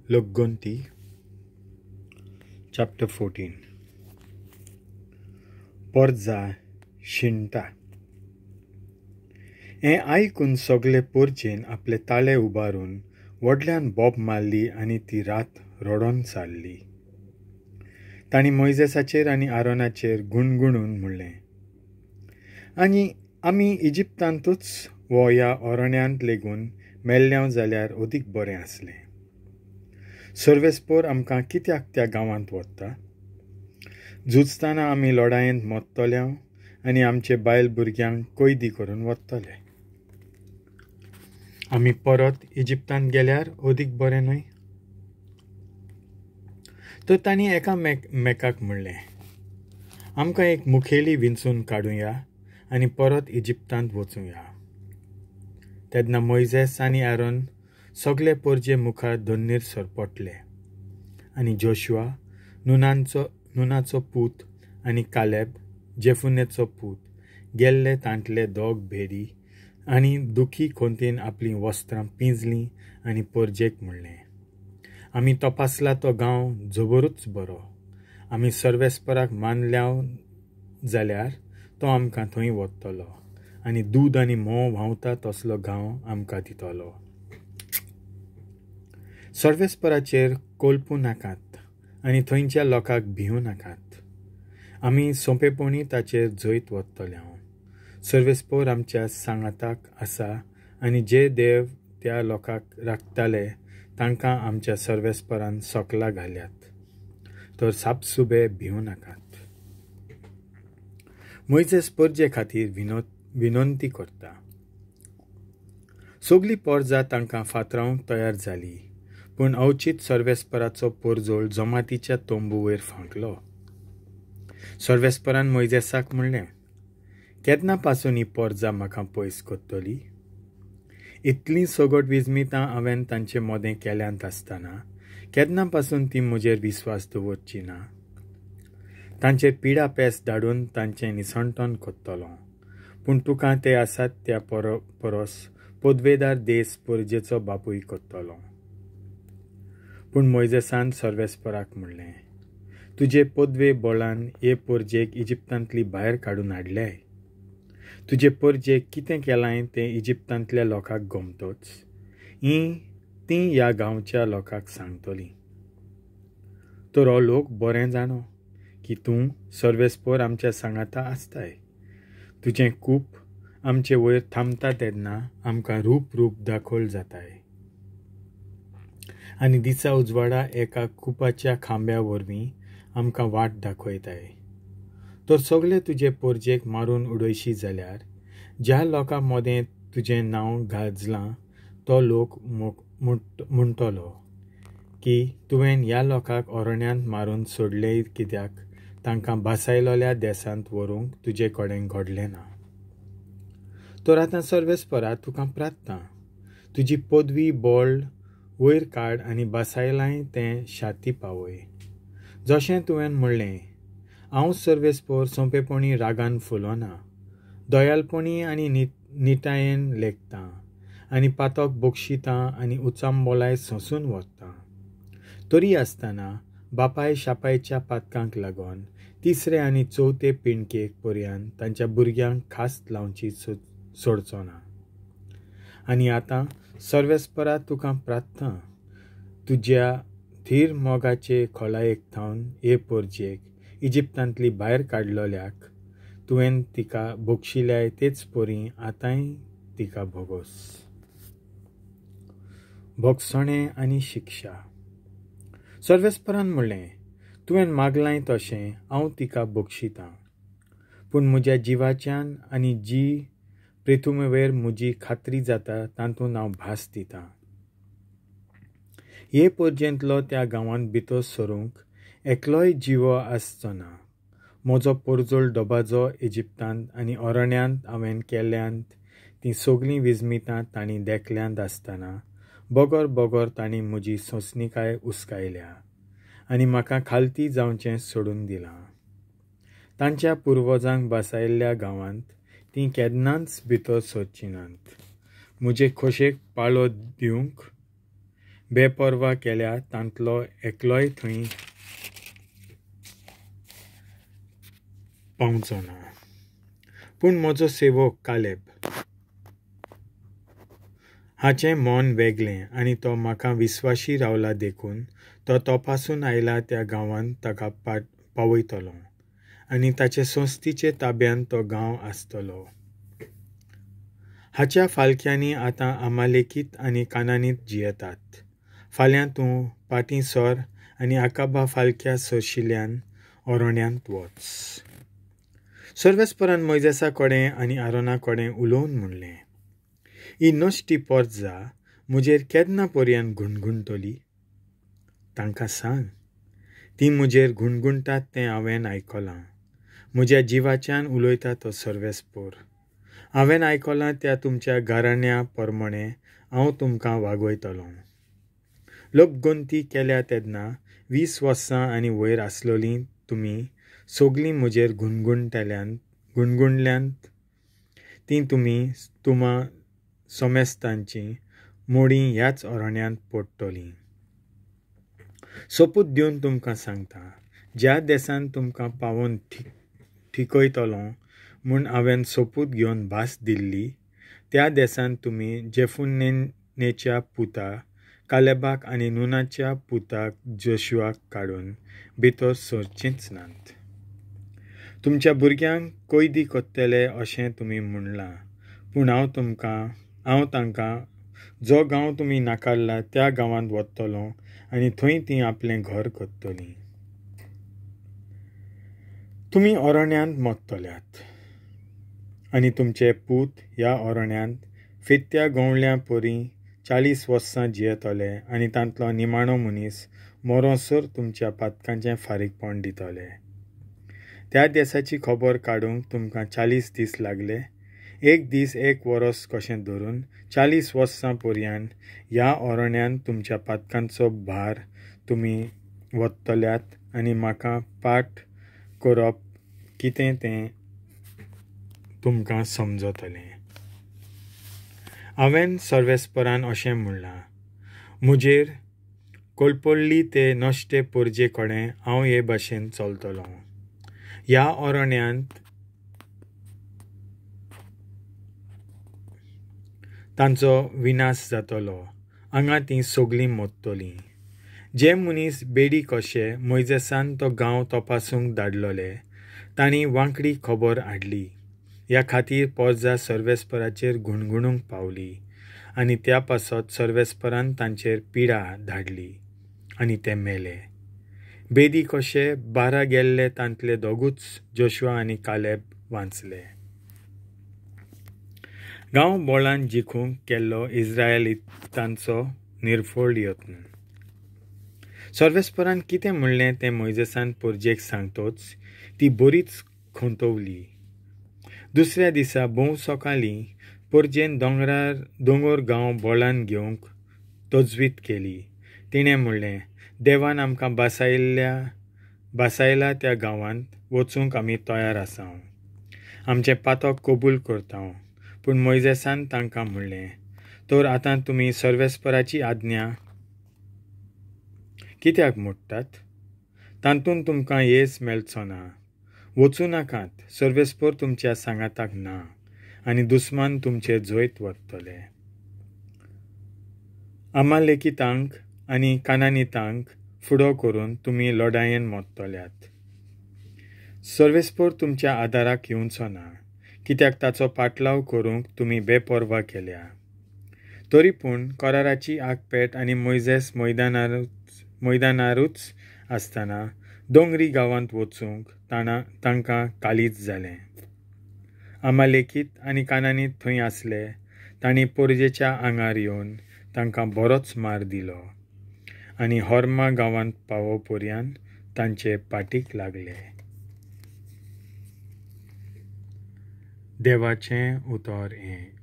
Loggonti, Chapter 14. Porza शिंता. हें आयकून सगळे पोरचेन आपले ताळे उबारून व्हडल्यान बोब मारली आनी ती रात रडोन चालली. तांणी मोइजेसाचेर आनी आरोनाचेर गुणगुणून म्हणलें, आनी आमी इजिप्तांतूच वो ह्या अरण्यांत लेगून मेल्ल्यांव जाल्यार अदीक बरें आसलें. सर्वेस्पोर आमकां कित्याक त्या गांवांत व्हरता? झुजतना आमी लढायेंत मरतल्यांव आनी आमचे बायल भुरग्यांक कैदी करून व्हरतले. आमी परत इजिप्तांत गेल्यार अदीक बरें न्हय? तर तांणी एकामेकाक म्हणलें, आमकां एक मुखेली विंचून काडुया आनी परत इजिप्तांत वचूया. तेन्ना मोइजेस आनी आरोन सगळे पोरजे मुखार दोन्नीर सरपटले. आनी जोशुआ, नुनाचो पूत, आनी कालेब, जेफुनेचो पूत, गेल्ले तांतले दोग भेदी आनी दुखी खोंतीन आपलीं वस्त्रां पिंजलीं आनी पोरजेक म्हणलें, आमी तपासला तो गांव जबरूच बरो. आमी सर्वेस्पराक मानल्याव जाल्यार तो आमकां थंय व्हरतलो आनी दूद आनी म्होंव व्हांवता तसलो गांव आमकां दितलो. सर्वेस्पराचेर कोलपूं नाकात आनी थंयच्या लोकांक भिवूं नाकात. आमी सोंपेपणी ताचेर जैत वतल्यांव. सर्वेस्पोर आमच्या सांगाताक आसा आनी जे देव त्या लोकांक राखताले तांकां आमच्या सर्वेस्परान सोकला घाल्यात. तर सापसुबे भिवूं नाकात. मोइजेस पोरजे खातीर विनंती करता. सगळी पोरजां तांकां फातरावंक तयार जाली, पूण अवचीत सर्वेस्पराचो पोरजोळ जमातीच्या तोंबू वयर फांकलो. सर्वेस्परान मोइजेसाक म्हणलें, केन्ना पासून ही पोरजां म्हाका पयस कोत्तली? इतलीं सगट विजमितां हांवें तांचे मोदें केल्यांत आसतना केन्ना पासून ती म्हजेर विस्वास दवरची ना? तांचेर पिडा पेस धाडून तांचें निसणटण कोत्तलो, पूण तुका ते आसात त्या परस पोदवेदार देस पोरजेचो बापूय कोत्तलो. पूण मोइजेसान सर्वेस्पराक म्हणलें, तुजे पोदवे बोळान हे पोरजेक इजिप्तांतली भायर काडून हाडले. तुजे पोरजेक कितें केलां तें इजिप्तांतल्या लोकांक गमतोच. तीं ह्या गांवच्या लोकांक सांगतलीं. तर हो लोक बरें जाणो की तूं सर्वेस्पोर आमच्या सांगाता आसताय. तुजें कूप आमचे वयर थांबता तेन्ना आमकां रूप दाखोल जाताय आनी दिसा उजवाडा एका कुपाच्या खांब्या वरवीं आमकां वाट दाखयताय. तर सगळे तुजे पोरजेक मारून उडयशी जाल्यार ज्या लोकां मोदें तुजें नांव गाजलां तो लोक म्हणटलो की तुवें ह्या लोकांक अरण्यांत मारून सोडले कित्याक तांकां भासायलोल्या देसांत व्हरूंक तुजे कडेन घडलें ना. तर आतां सर्वेस्परा तुका प्रार्थना, तुजी पदवी बोळ वयर काड आनी भासायलाय तें शाती पावय. जशें तुवें म्हणलें, हांव सर्वेस्पोर सोंपेपणी रागान फुलोना, दयालपणी आनी निटायेन लेखतां आनी पातोक बोक्षितां आनी उचांबोलाय सोंसून व्हरतां. तरी आसतना बापाय शापायच्या पातकांक लागून तिसरे आनी चवथे पिणकेक पर्यंत तांच्या भुरग्यांक खास्त लावची सोडचो ना. आनी आतां सर्वेस्परा तुका प्रार्थना, तुज्या धीर मोगाचे खोलायेक थावन हे पोरजेक इजिप्तांतली भायर काडलोल्याक तुवें तिका बोगशिल्याय तेच पोरी आतांय तिका भोगोस. भोगसणें आनी शिक्षा. सर्वेस्परान म्हणलें, तुवें मागलांय तशें हांव तिका बोगशितां, पूण म्हज्या जिवाच्यान आनी जी पृथ्वीवेर म्हजी खात्री जाता तातूंत हांव भास दितां. हे पर्यंतलो त्या गांवांत भितर सरूंक एकलोय जिवो आसचो ना. म्हजो पोरजोळ डबाजो इजिप्तांत आनी अरण्यांत हांवें केल्ल्यांत तीं सगळीं विजमितां तांणी देखल्यांत आसतना बोगोर तांणी म्हजी सोंसणीकाय उस्कायल्या आनी म्हाका खालती जावचें सोडून दिलां. तांच्या पुर्वजांक बसायल्ल्या गांवांत तीं केन्नाच भितर सरची नात. म्हजे खोशेक पाळो दिवंक बेपरवा केल्या तांतलो एकलोय थंय पावचो ना. पूण म्हजो सेवक कालेब हाचें मन वेगळें आनी तो म्हाका विस्वाशी रावला देखून तो तपासून आयला त्या गांवांत ताका पावयतलो आनी ताचे संस्थीचे ताब्यान तो गांव आसतलो. हाच्या फालक्यांनी आतां आमालेकीत आनी कानानीत जियेतात. फाल्यां तूं पाटी सोर आनी आकाबा फालक्या सोशिल्ल्यान ओरोण्यांत वच. सर्वेस्परान मोइजेसा कडेन आनी आरोना कडेन उलोवन म्हणलें, ही नश्टी पोरजा मुजेर केन्ना पर्यंत घुणघुणटली? तांकां सांग, ती मुजेर घुणघुणटात तें हांवें आयकलां. म्हज्या जिवाच्यान उलयता तो सर्वेस्पोर. हांवें आयकलां त्या तुमच्या घराण्या प्रमाणें हांव तुमकां वागयतलों. लोकगोंती केल्या तेन्ना 20 वर्सां आनी वयर आसलोलीं तुमी सगळीं म्हजेर घुणघुणल्यांत ती तुमा सोमेस्तांची मोडीं ह्याच ओरोण्यांत पडटलीं. सोपूत दिवन तुमकां सांगता, ज्या देसान तुमकां पावोवन ठिकयतलो म्हूण हांवें सोपूत घेवन भास दिल्ली, त्या देसान तुमी जेफुन्नेच्या पुता कालेबाक आनी नुनाच्या पुताक जोशुआक काडून भितर सरचींच नात. तुमच्या भुरग्यांक कैदी कोत्तले अशें तुमी म्हणलां, पूण हांव तांकां जो गांव तुमी नाकारला त्या गांवांत व्हरतलों आनी थंय तीं आपलें घर कोत्तलीं. तुमी ओरोण्यांत मोडटल्यात आनी तुमचे पूत ह्या ओरोण्यांत फित्त्या गवळ्यां परी 40 वर्सां जियेतले आनी तांतलो निमाणो मनीस मोरोसर तुमच्या पातकांचें फारीकपण दितले. त्या देसाची खबर काडूंक तुमकां 40 दीस लागले. एक दीस एक वरस कशें धरून 40 वर्सां पर्यंत ह्या ओरोण्यांत तुमच्या पातकांचो भार तुमी वतल्यात आनी म्हाका पाठ करप कितें तें तुमकां समजतलें. हांवें सर्वेस्परान अशें म्हणलां, म्हजेर कोलपडली ते नश्टे पोरजे कडेन हांव हे भाशेन चलतलों. ह्या ओरोण्यांत तांचो विनाश जातलो, हांगा तीं सगळीं मोडटलीं. जे मनीस बेडी कशे मोइजेसान तो गांव तपासूंक धाडलोले तांणी वांकडी खबर हाडली. ह्या खातीर पोरजा सर्वेस्पराचेर घुणघुणूंक पावली आनी त्या पासत सर्वेस्परान तांचेर पिडा धाडली आनी ते मेले. बेदी कशे 12 गेल्ले तांतले दोगूच जोशुआ आनी कालेब वांचले. गांव बोळान जिखूंक केल्लो इस्रायेलीतांचो निर्फोळ यत्न. सर्वेस्परान कितें म्हणलें तें मोइजेसान पोरजेक सांगतोच ती बरीच खोंतवली. दुसऱ्या दिसा भोव सकाळीं पोरजेन दोंगर गांव बोळान घेवंक तजवीज केली. तिणें म्हणलें, देवान आमकां बासायला त्या गांवांत वचूंक आमी तयार आसां. आमचें पातक कबूल करता. पूण मोइजेसान तांकां म्हणलें, तर आतां तुमी सर्वेस्पराची आज्ञा कित्याक मोडटात? तातूंत तुमकां येस मेळचो ना. वचूं नाकात, सर्वेस्पर तुमच्या सांगाताक ना आनी दुस्मान तुमचे जैत वतले. आमालेकीतांक आनी कानानीतांक फुडो करून तुमी लढायेन मोडटल्यात. सर्वेस्पर तुमच्या आदाराक येवचो ना, कित्याक ताचो पाटलाव करूंक तुमी बेपरवा केल्या. तरी पूण कराराची आगपेट आनी मोइजेस मैदानारूच आसतना दोंगरी गांवांत वचूंक तांकां कालीच जालें. आमालेकीत आनी कानानीत थंय आसले तांणी पोरजेच्या आंगार येवन तांकां बरोच मार दिलो आनी होर्मा गांवांत पावोपर्यंत तांचे पाटीक लागले. देवाचें उतर हें.